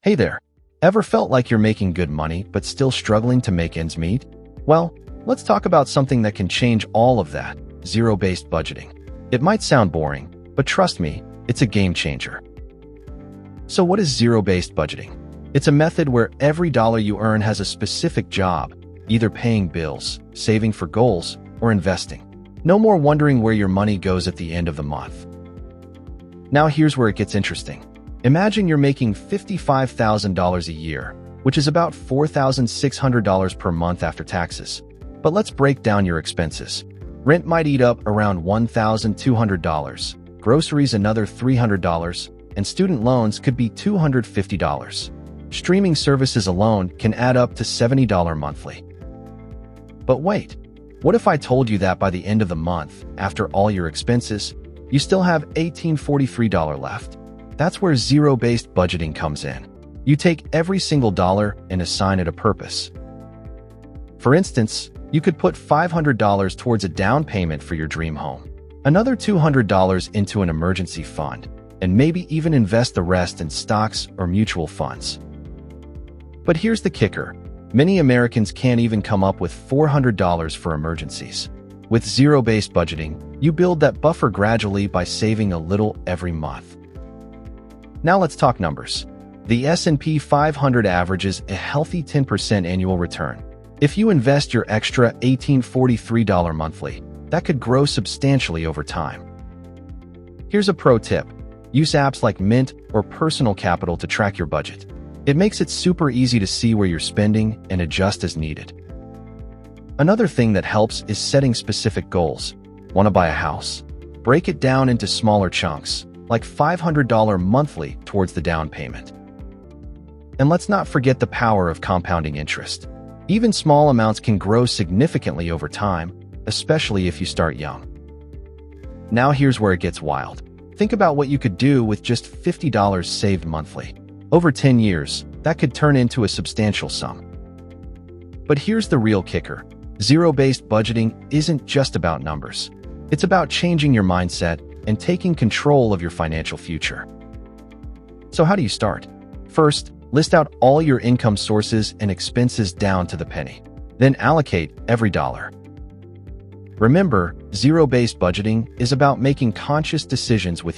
Hey there. Ever felt like you're making good money but still struggling to make ends meet? Well, let's talk about something that can change all of that: zero-based budgeting. It might sound boring, but trust me, it's a game changer. So what is zero-based budgeting? It's a method where every dollar you earn has a specific job, either paying bills, saving for goals, or investing. No more wondering where your money goes at the end of the month. Now here's where it gets interesting. Imagine you're making $55,000 a year, which is about $4,600 per month after taxes. But let's break down your expenses. Rent might eat up around $1,200, groceries another $300, and student loans could be $250. Streaming services alone can add up to $70 monthly. But wait, what if I told you that by the end of the month, after all your expenses, you still have $1,843 left? That's where zero-based budgeting comes in. You take every single dollar and assign it a purpose. For instance, you could put $500 towards a down payment for your dream home, another $200 into an emergency fund, and maybe even invest the rest in stocks or mutual funds. But here's the kicker. Many Americans can't even come up with $400 for emergencies. With zero-based budgeting, you build that buffer gradually by saving a little every month. Now let's talk numbers. The S&P 500 averages a healthy 10% annual return. If you invest your extra $1,843 monthly, that could grow substantially over time. Here's a pro tip. Use apps like Mint or Personal Capital to track your budget. It makes it super easy to see where you're spending and adjust as needed. Another thing that helps is setting specific goals. Want to buy a house? Break it down into smaller chunks, like $500 monthly towards the down payment. And let's not forget the power of compounding interest. Even small amounts can grow significantly over time, especially if you start young. Now here's where it gets wild. Think about what you could do with just $50 saved monthly. Over 10 years, that could turn into a substantial sum. But here's the real kicker. Zero-based budgeting isn't just about numbers. It's about changing your mindset and taking control of your financial future. So how do you start? First, list out all your income sources and expenses down to the penny. Then allocate every dollar. Remember, zero-based budgeting is about making conscious decisions with your